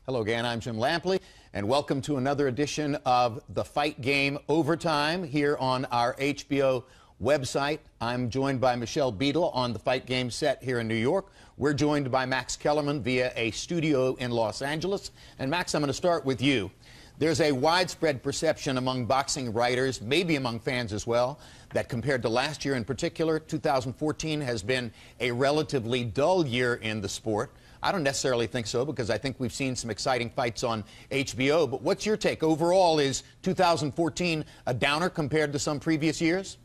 Hello again, I'm Jim Lampley, and welcome to another edition of The Fight Game Overtime here on our HBO website. I'm joined by Michelle Beadle on the Fight Game set here in New York. We're joined by Max Kellerman via a studio in Los Angeles. And Max, I'm going to start with you. There's a widespread perception among boxing writers, maybe among fans as well, that compared to last year in particular, 2014 has been a relatively dull year in the sport. I don't necessarily think so, because I think we've seen some exciting fights on HBO. But what's your take? Overall, is 2014 a downer compared to some previous years?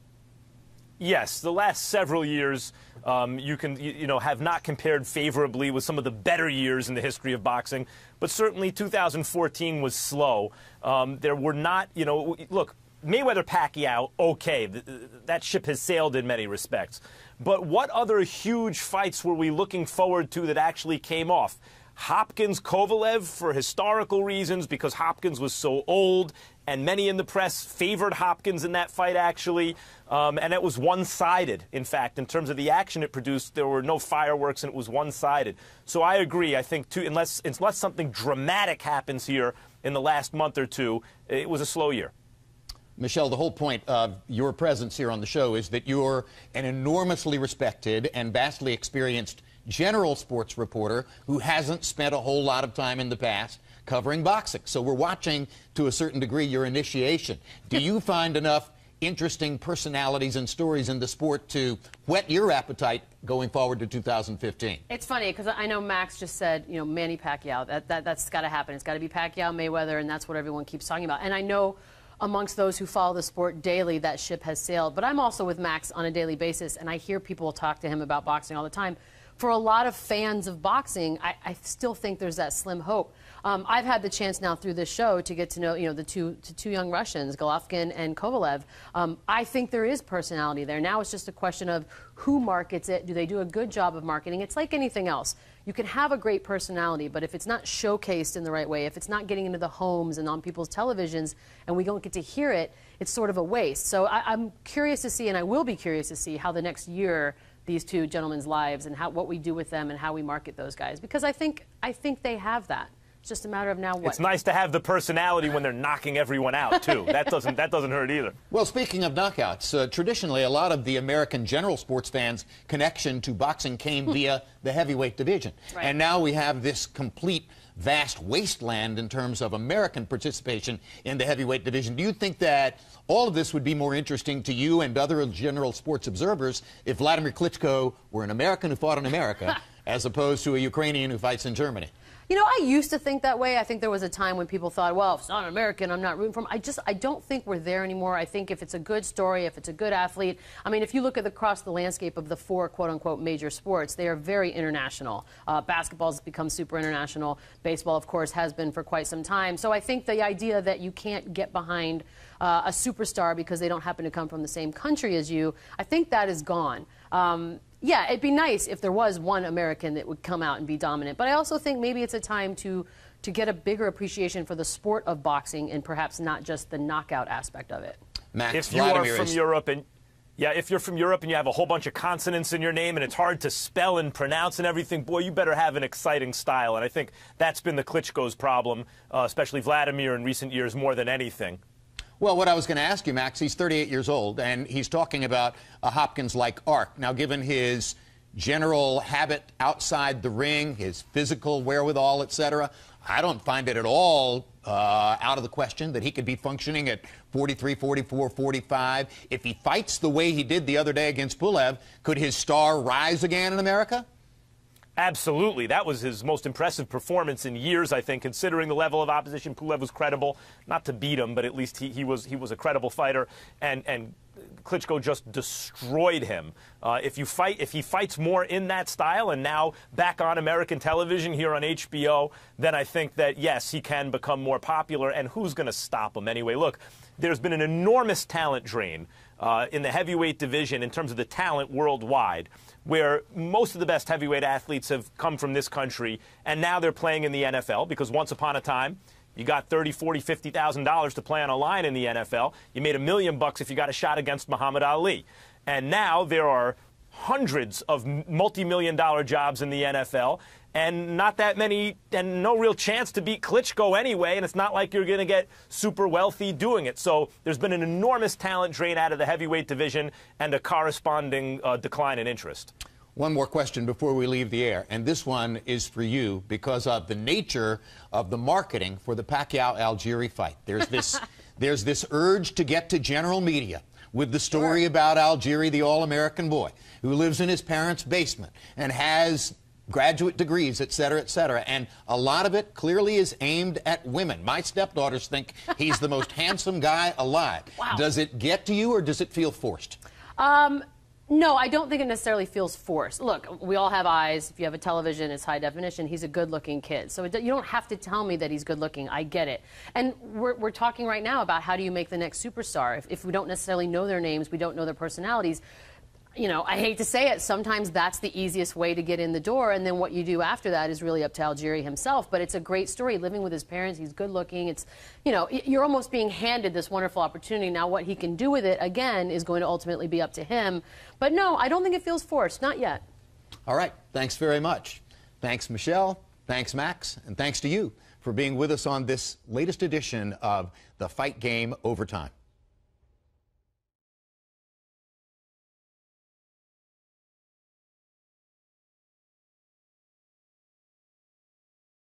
Yes, the last several years have not compared favorably with some of the better years in the history of boxing, but certainly 2014 was slow. There were not, look, Mayweather-Pacquiao, okay, that ship has sailed in many respects. But what other huge fights were we looking forward to that actually came off? Hopkins-Kovalev for historical reasons, because Hopkins was so old, and many in the press favored Hopkins in that fight, actually. And it was one-sided, in fact. In terms of the action it produced, there were no fireworks, and it was one-sided. So I agree. I think, unless something dramatic happens here in the last month or two, it was a slow year. Michelle, the whole point of your presence here on the show is that you're an enormously respected and vastly experienced general sports reporter who hasn't spent a whole lot of time in the past covering boxing. So we're watching, to a certain degree, your initiation. Do you find enough interesting personalities and stories in the sport to whet your appetite going forward to 2015? It's funny, because I know Max just said, Manny Pacquiao. That's got to happen. It's got to be Pacquiao, Mayweather, and that's what everyone keeps talking about. And I know amongst those who follow the sport daily, that ship has sailed. But I'm also with Max on a daily basis, and I hear people talk to him about boxing all the time. For a lot of fans of boxing, I still think there's that slim hope. I've had the chance now through this show to get to know, the two young Russians, Golovkin and Kovalev. I think there is personality there. Now it's just a question of who markets it. Do they do a good job of marketing? It's like anything else. You can have a great personality, but if it's not showcased in the right way, if it's not getting into the homes and on people's televisions, and we don't get to hear it, it's sort of a waste. So I'm curious to see, and I will be curious to see how the next year these two gentlemen's lives and what we do with them and how we market those guys, because I think they have that. It's just a matter of now what. It's nice to have the personality when they're knocking everyone out, too. That doesn't hurt either. Well, speaking of knockouts, traditionally a lot of the American general sports fans' connection to boxing came via the heavyweight division. Right. And now we have this complete vast wasteland in terms of American participation in the heavyweight division. Do you think that all of this would be more interesting to you and other general sports observers if Vladimir Klitschko were an American who fought in America as opposed to a Ukrainian who fights in Germany? I used to think that way. I think there was a time when people thought, well, if it's not an American, I'm not rooting for him. I don't think we're there anymore. I think if it's a good story, if it's a good athlete, I mean, if you look across the landscape of the four quote-unquote major sports, they are very international. Basketball has become super international. Baseball, of course, has been for quite some time. So I think the idea that you can't get behind a superstar because they don't happen to come from the same country as you, I think that is gone. Yeah, it'd be nice if there was one American that would come out and be dominant. But I also think maybe it's a time to get a bigger appreciation for the sport of boxing and perhaps not just the knockout aspect of it. Max, if you are from Europe and if you're from Europe and you have a whole bunch of consonants in your name and it's hard to spell and pronounce and everything, boy, you better have an exciting style. And I think that's been the Klitschko's problem, especially Vladimir in recent years, more than anything. Well, what I was going to ask you, Max, he's 38 years old, and he's talking about a Hopkins-like arc. Now, given his general habit outside the ring, his physical wherewithal, etc., I don't find it at all out of the question that he could be functioning at 43, 44, 45. If he fights the way he did the other day against Pulev, could his star rise again in America? Absolutely. That was his most impressive performance in years, I think, considering the level of opposition. Pulev was credible, not to beat him, but at least he was a credible fighter, and Klitschko just destroyed him. If he fights more in that style and now back on American television here on HBO, then I think that, yes, he can become more popular, and who's going to stop him anyway? Look, there's been an enormous talent drain in the heavyweight division in terms of the talent worldwide, where most of the best heavyweight athletes have come from this country, and now they're playing in the NFL, because once upon a time, you got $30,000, $40,000, $50,000 to play on a line in the NFL. You made $1 million if you got a shot against Muhammad Ali. And now there are hundreds of multi-million-dollar jobs in the NFL, and not that many, and no real chance to beat Klitschko anyway, and it's not like you're going to get super wealthy doing it. So there's been an enormous talent drain out of the heavyweight division and a corresponding decline in interest. One more question before we leave the air, and this one is for you because of the nature of the marketing for the Pacquiao-Algieri fight. There's this urge to get to general media with the story about Algieri, the all-American boy, who lives in his parents' basement and has graduate degrees, et cetera, and a lot of it clearly is aimed at women. My stepdaughters think he's the most handsome guy alive. Wow. Does it get to you, or does it feel forced? No, I don't think it necessarily feels forced. Look, we all have eyes. If you have a television, it's high definition. He's a good-looking kid. So you don't have to tell me that he's good-looking. I get it. And we're talking right now about how do you make the next superstar. If we don't necessarily know their names, we don't know their personalities, you know, I hate to say it, sometimes that's the easiest way to get in the door, and then what you do after that is really up to Algieri himself. But it's a great story, living with his parents, he's good looking, it's, you know, you're almost being handed this wonderful opportunity. Now what he can do with it, again, is going to ultimately be up to him. But no, I don't think it feels forced, not yet. All right, thanks very much. Thanks, Michelle, thanks, Max, and thanks to you for being with us on this latest edition of The Fight Game Overtime.